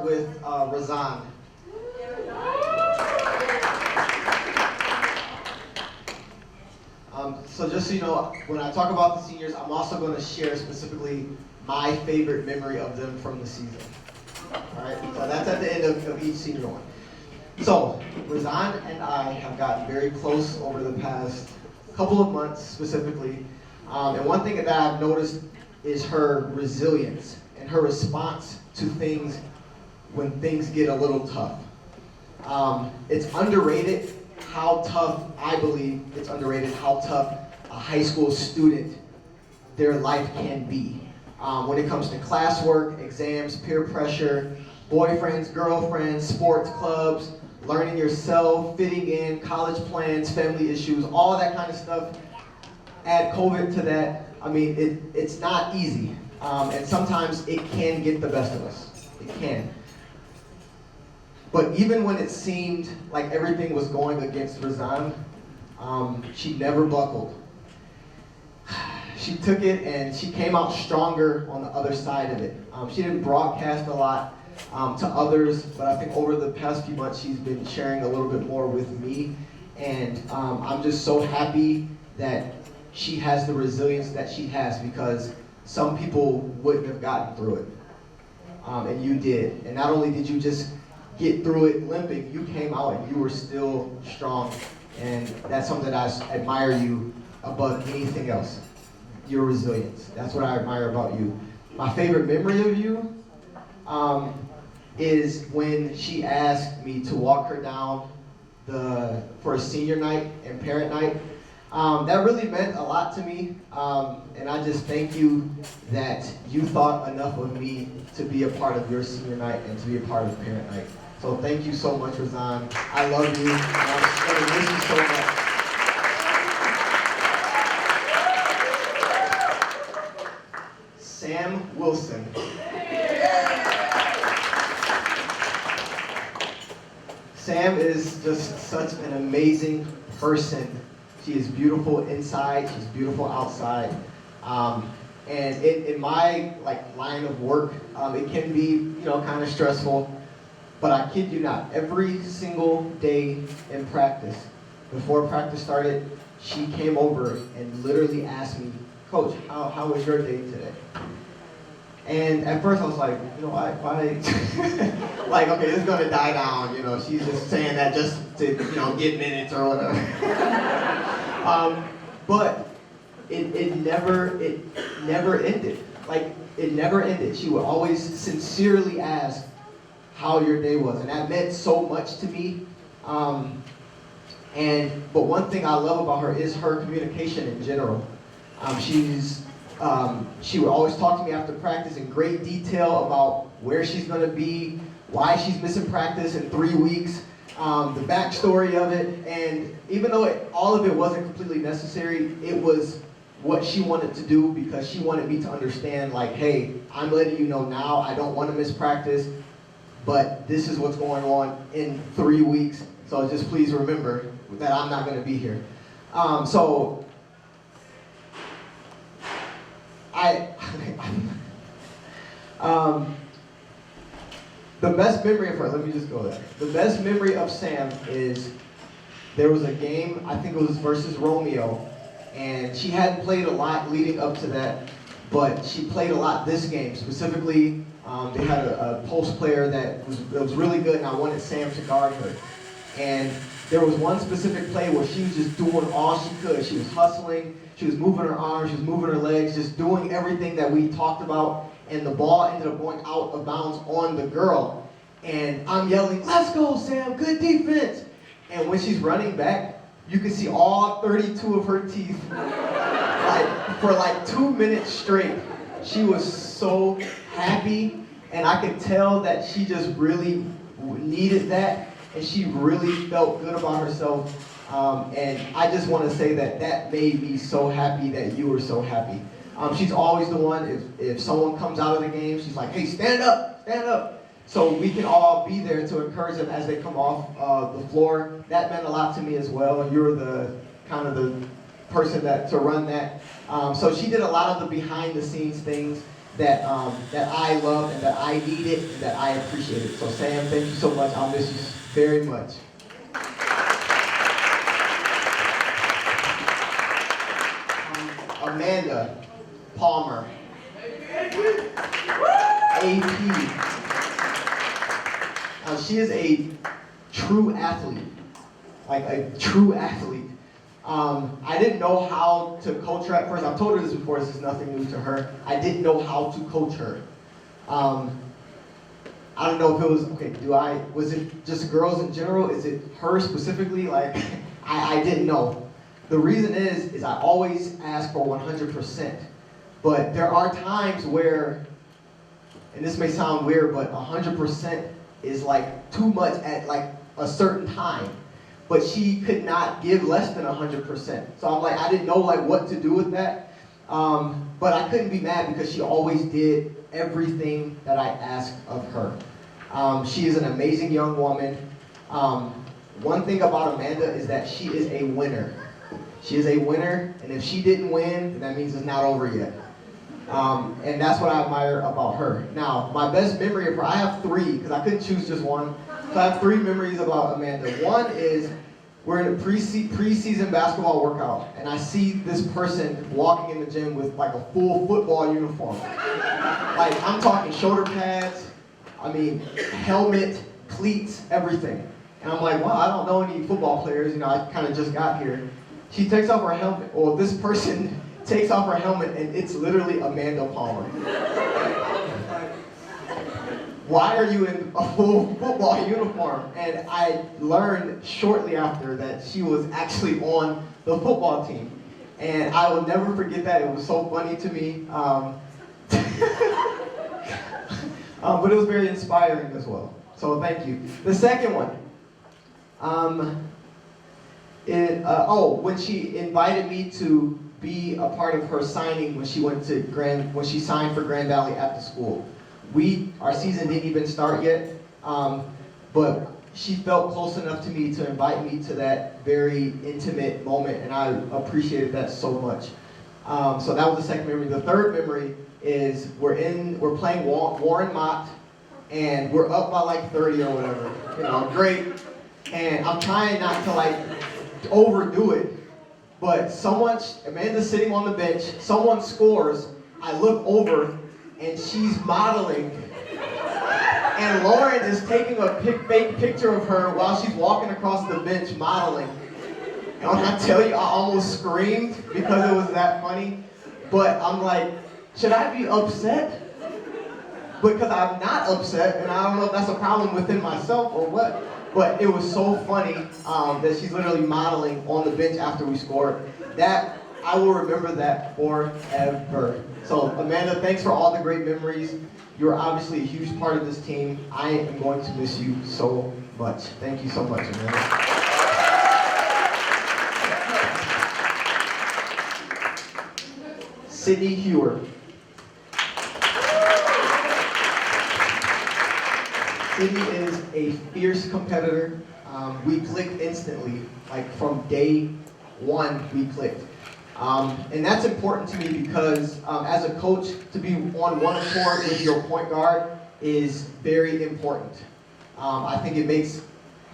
with Razan. So just so you know, when I talk about the seniors, I'm also going to share specifically my favorite memory of them from the season. All right, so that's at the end of each senior one. So Razan and I have gotten very close over the past couple of months specifically. And one thing that I've noticed is her resilience and her response to things when things get a little tough. It's underrated how tough, I believe it's underrated how tough a high school student, their life can be. When it comes to classwork, exams, peer pressure, boyfriends, girlfriends, sports clubs, learning yourself, fitting in, college plans, family issues, all that kind of stuff. Add COVID to that. I mean, it's not easy. And sometimes it can get the best of us. It can. But even when it seemed like everything was going against Razan, she never buckled. She took it and she came out stronger on the other side of it. She didn't broadcast a lot to others, but I think over the past few months she's been sharing a little bit more with me. And I'm just so happy that she has the resilience that she has, because some people wouldn't have gotten through it. And you did. And not only did you just get through it limping, you came out and you were still strong. And that's something that I admire you above anything else. Your resilience. That's what I admire about you. My favorite memory of you is when she asked me to walk her down for a senior night and parent night. That really meant a lot to me, and I just thank you that you thought enough of me to be a part of your senior night and to be a part of parent night. So thank you so much, Razan. I love you, and I'm going to miss you so much. Sam Wilson. Sam is just such an amazing person. She is beautiful inside, she's beautiful outside. And in my line of work, it can be kind of stressful. But I kid you not, every single day in practice, before practice started, she came over and literally asked me, "Coach, how was your day today?" And at first I was like, why? Like, okay, this is gonna die down. She's just saying that just to get minutes or whatever. But it never ended. It never ended. She would always sincerely ask how your day was, and that meant so much to me. But one thing I love about her is her communication in general. She would always talk to me after practice in great detail about where she's going to be, why she's missing practice in 3 weeks, the backstory of it. And even though all of it wasn't completely necessary, it was what she wanted to do, because she wanted me to understand, hey, I'm letting you know now, I don't want to miss practice, but this is what's going on in 3 weeks. So just please remember that I'm not going to be here. The best memory of her, let me just go there. The best memory of Sam is there was a game, I think it was versus Romeo, and she hadn't played a lot leading up to that, but she played a lot this game. Specifically, they had a post player that was really good, and I wanted Sam to guard her. And there was one specific play where she was just doing all she could. She was hustling, she was moving her arms, she was moving her legs, just doing everything that we talked about, and the ball ended up going out of bounds on the girl. And I'm yelling, "Let's go, Sam, good defense!" And when she's running back, you can see all 32 of her teeth, for 2 minutes straight. She was so happy, and I could tell that she just really needed that, and she really felt good about herself. And I just want to say that made me so happy that you were so happy. She's always the one, if someone comes out of the game, she's like, "Hey, stand up, stand up." So we can all be there to encourage them as they come off the floor. That meant a lot to me as well. You were the person to run that. So she did a lot of the behind the scenes things that I love and that I needed and that I appreciated. So Sam, thank you so much. I'll miss you very much. Amanda Palmer, AP. Now she is a true athlete, like a true athlete. I didn't know how to coach her at first. I've told her this before, this is nothing new to her. I didn't know how to coach her. I don't know if it was, was it just girls in general? Is it her specifically? Like, I didn't know. The reason is I always ask for 100%. But there are times where, and this may sound weird, but 100% is like too much at like a certain time. But she could not give less than 100%. So I'm like, I didn't know like what to do with that. But I couldn't be mad because she always did everything that I asked of her. She is an amazing young woman. One thing about Amanda is that she is a winner. She is a winner, and if she didn't win, then that means it's not over yet. And that's what I admire about her. Now, my best memory of her, I have three, because I couldn't choose just one. So I have three memories about Amanda. One is we're in a preseason basketball workout, and I see this person walking in the gym with like a full football uniform. Like, I'm talking shoulder pads, helmet, cleats, everything. And I'm like, wow, I don't know any football players. You know, I kind of just got here. She takes off her helmet, or this person takes off her helmet, and it's literally Amanda Palmer. Why are you in a full football uniform? And I learned shortly after that she was actually on the football team. And I will never forget that. It was so funny to me. But it was very inspiring as well. So thank you. The second one. When she invited me to be a part of her signing when she signed for Grand Valley after school. Our season didn't even start yet, but she felt close enough to me to invite me to that very intimate moment, and I appreciated that so much. So that was the second memory. The third memory is we're playing Warren Mott, and we're up by like 30 or whatever. You know, great. And I'm trying not to like overdo it, but Amanda's sitting on the bench, someone scores, I look over, and she's modeling. And Lauren is taking a fake picture of her while she's walking across the bench modeling. And when I tell you, I almost screamed because it was that funny. But I'm like, should I be upset? Because I'm not upset, and I don't know if that's a problem within myself or what. But it was so funny that she's literally modeling on the bench after we scored. That, I will remember that forever. So Amanda, thanks for all the great memories. You're obviously a huge part of this team. I am going to miss you so much. Thank you so much, Amanda. Sidney Hewer. Sidney is a fierce competitor. We clicked instantly, like from day one, we clicked. And that's important to me because as a coach, to be on one accord with your point guard is very important. I think it makes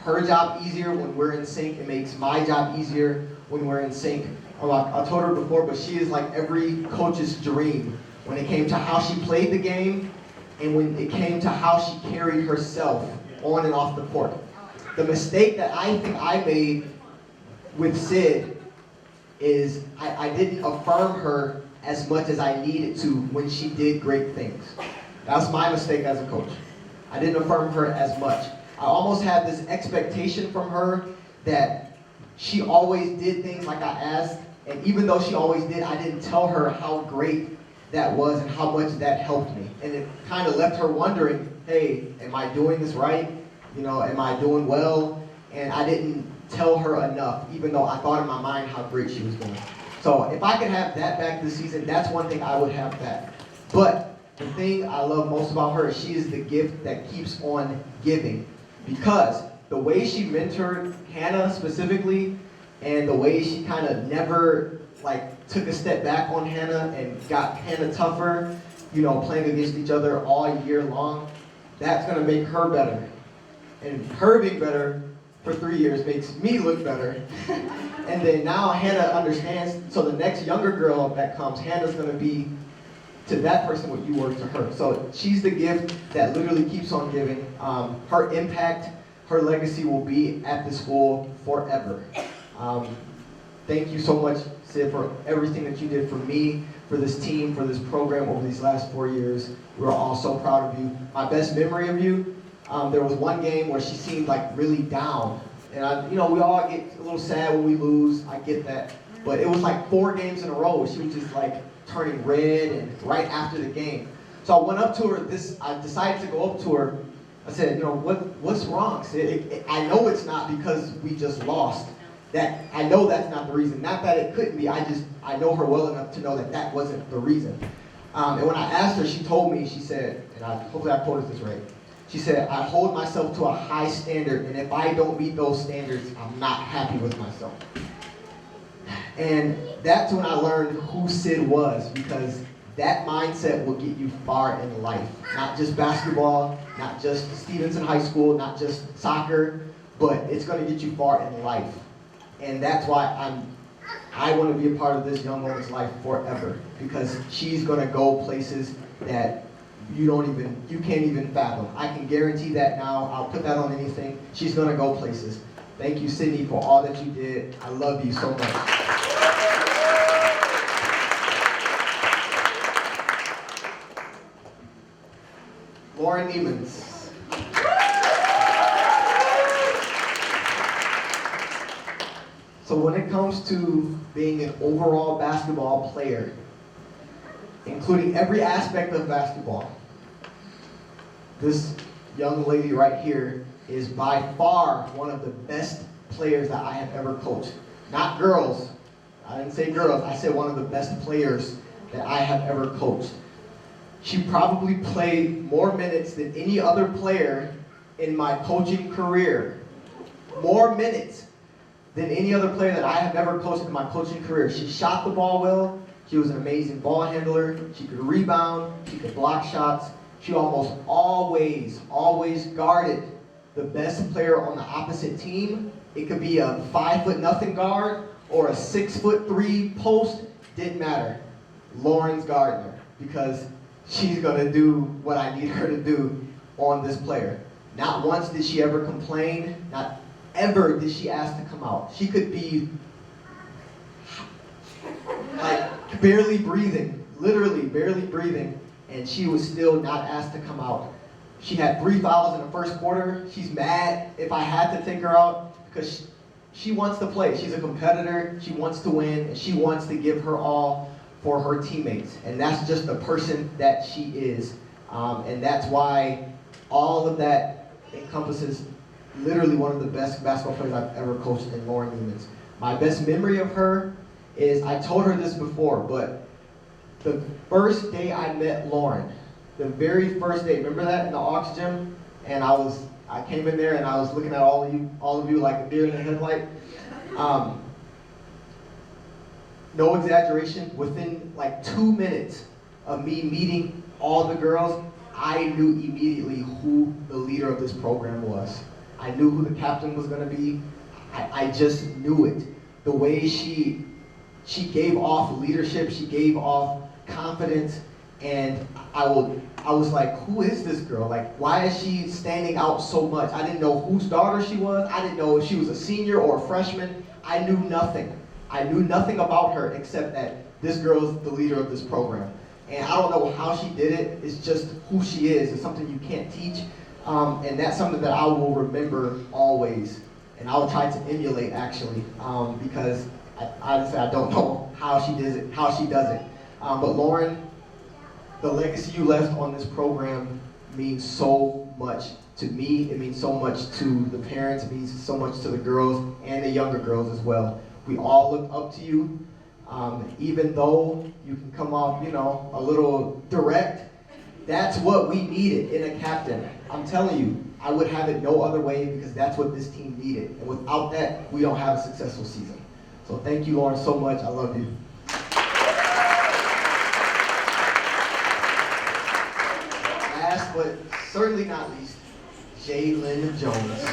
her job easier when we're in sync. It makes my job easier when we're in sync. I told her before, but she is like every coach's dream when it came to how she played the game and when it came to how she carried herself on and off the court. The mistake that I think I made with Sid is I didn't affirm her as much as I needed to when she did great things. That's my mistake as a coach. I didn't affirm her as much. I almost had this expectation from her that she always did things like I asked, and even though she always did, I didn't tell her how great that was and how much that helped me. And it kind of left her wondering, hey, am I doing this right? You know, am I doing well? And I didn't tell her enough, even though I thought in my mind how great she was doing. So if I could have that back this season, that's one thing I would have back. But the thing I love most about her is she is the gift that keeps on giving. Because the way she mentored Hannah specifically, and the way she kind of never like took a step back on Hannah and got Hannah tougher, playing against each other all year long, that's going to make her better. And her being better for 3 years makes me look better. And then now Hannah understands, so the next younger girl that comes, Hannah's going to be to that person what you were to her. So she's the gift that literally keeps on giving. Her impact, her legacy will be at the school forever. Thank you so much, Sid, for everything that you did for me, for this team, for this program over these last 4 years. We're all so proud of you. My best memory of you, there was one game where she seemed like really down. And we all get a little sad when we lose. I get that. But it was like 4 games in a row where she was just like turning red and right after the game. So I went up to her. I decided to go up to her. I said, what's wrong, Sid? I know it's not because we just lost. I know that's not the reason. Not that it couldn't be. I know her well enough to know that wasn't the reason. And when I asked her, she told me, she said, and hopefully I quoted this right. She said, I hold myself to a high standard, and if I don't meet those standards, I'm not happy with myself. And that's when I learned who Sid was, because that mindset will get you far in life. Not just basketball, not just Stevenson High School, not just soccer, but it's going to get you far in life. And that's why I want to be a part of this young woman's life forever, because she's going to go places that you can't even fathom. I can guarantee that now. I'll put that on anything. She's going to go places. Thank you, Sidney, for all that you did. I love you so much. Lauren Niemans. So when it comes to being an overall basketball player, including every aspect of basketball, this young lady right here is by far one of the best players that I have ever coached. Not girls. I didn't say girls. I said one of the best players that I have ever coached. She probably played more minutes than any other player in my coaching career. More minutes than any other player that I have ever coached in my coaching career. She shot the ball well. She was an amazing ball handler. She could rebound. She could block shots. She almost always guarded the best player on the opposite team. It could be a 5'0" guard or a 6'3" post. Didn't matter. Lauren's guarding her because she's going to do what I need her to do on this player. Not once did she ever complain. Not ever did she ask to come out. She could be like barely breathing, literally barely breathing, and she was still not asked to come out. She had 3 fouls in the first quarter. She's mad if I had to take her out because she wants to play. She's a competitor. She wants to win, and she wants to give her all for her teammates. And that's just the person that she is. And that's why all of that encompasses literally one of the best basketball players I've ever coached in Lauren Niemans. My best memory of her is, I told her this before, but the first day I met Lauren, the very first day, remember that in the Aux gym? And I came in there and I was looking at all of you like a deer in the headlight. No exaggeration, within like 2 minutes of me meeting all the girls, I knew immediately who the leader of this program was. I knew who the captain was going to be. I just knew it. The way she gave off leadership, she gave off confidence, and I was like, who is this girl? Like, why is she standing out so much? I didn't know whose daughter she was. I didn't know if she was a senior or a freshman. I knew nothing. I knew nothing about her except that this girl's the leader of this program. And I don't know how she did it. It's just who she is. It's something you can't teach. And that's something that I will remember always. And I'll try to emulate, actually, because honestly, I don't know how she does it. But Lauren, the legacy you left on this program means so much to me. It means so much to the parents. It means so much to the girls and the younger girls as well. We all look up to you. Even though you can come off, a little direct, that's what we needed in a captain. I'm telling you, I would have it no other way because that's what this team needed. And without that, we don't have a successful season. So thank you, Lauren, so much. I love you. last but certainly not least, Jaylen Jones.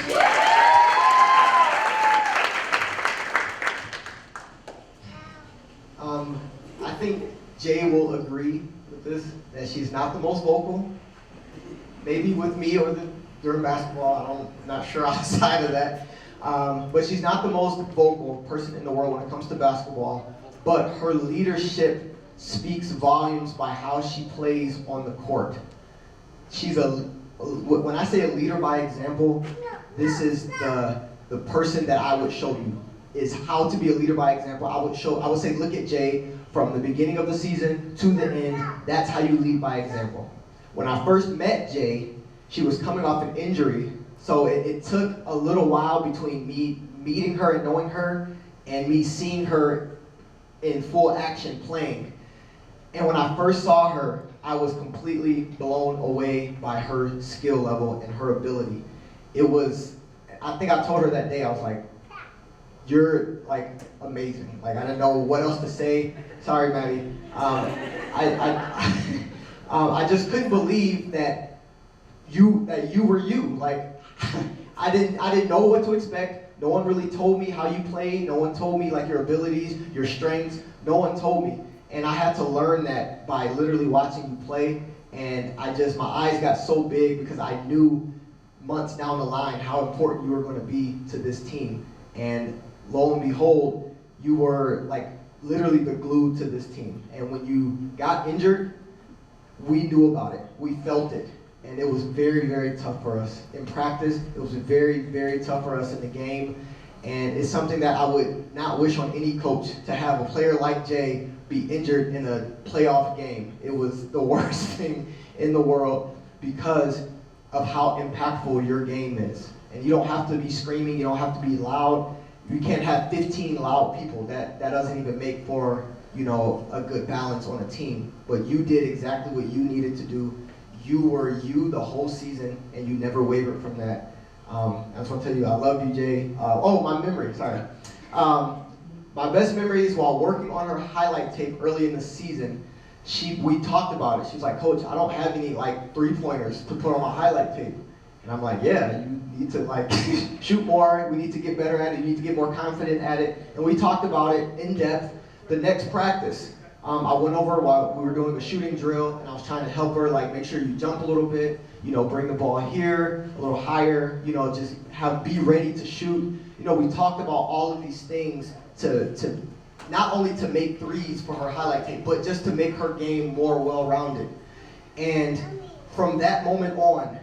I think Jay will agree with this, that she's not the most vocal. Maybe with me or during basketball, I'm not sure outside of that. But she's not the most vocal person in the world when it comes to basketball. But her leadership speaks volumes by how she plays on the court. She's when I say a leader by example, this is the person that I would show you is how to be a leader by example. I would say, look at Jay from the beginning of the season to the end. That's how you lead by example. When I first met Jay, she was coming off an injury, so it took a little while between me meeting her and knowing her and me seeing her in full action playing. And when I first saw her, I was completely blown away by her skill level and her ability. I think I told her that day, I was like, you're like amazing. Like I didn't know what else to say. Sorry, Maddie. I just couldn't believe that you were you. Like I didn't know what to expect. No one really told me how you played. No one told me like your abilities, your strengths. No one told me. And I had to learn that by literally watching you play. And my eyes got so big because I knew months down the line how important you were going to be to this team. And lo and behold, you were like literally the glue to this team. And when you got injured, we knew about it. We felt it. And it was very, very tough for us. In practice, it was very, very tough for us in the game. And it's something that I would not wish on any coach, to have a player like Jay be injured in a playoff game. It was the worst thing in the world because of how impactful your game is. And you don't have to be screaming, you don't have to be loud. You can't have 15 loud people. That doesn't even make for, a good balance on a team. But you did exactly what you needed to do. You were you the whole season, and you never wavered from that. I just want to tell you, I love you, Jay. My memory, sorry. My best memories while working on her highlight tape early in the season, we talked about it. She was like, Coach, I don't have any like 3-pointers to put on my highlight tape. And I'm like, yeah, you need to like shoot more. We need to get better at it. You need to get more confident at it. And we talked about it in depth the next practice. I went over while we were doing a shooting drill, and I was trying to help her, like, make sure you jump a little bit, bring the ball here, a little higher, just be ready to shoot. We talked about all of these things to not only to make threes for her highlight tape, but just to make her game more well-rounded. And from that moment on,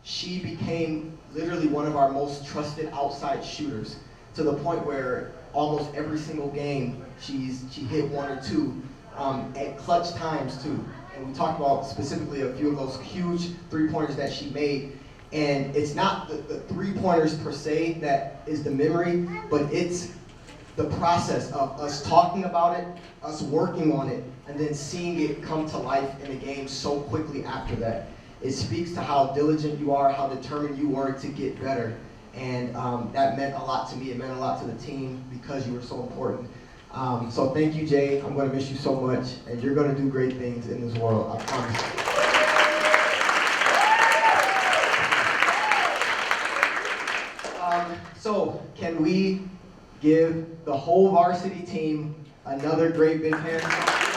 she became literally one of our most trusted outside shooters, to the point where almost every single game she hit 1 or 2 at clutch times too. And we talked about specifically a few of those huge 3-pointers that she made. And it's not the 3-pointers per se that is the memory, but it's the process of us talking about it, us working on it, and then seeing it come to life in the game so quickly after that. It speaks to how diligent you are, how determined you were to get better. And that meant a lot to me. It meant a lot to the team because you were so important. So thank you, Jay. I'm going to miss you so much, and you're going to do great things in this world, I promise. So can we give the whole varsity team another great big hand?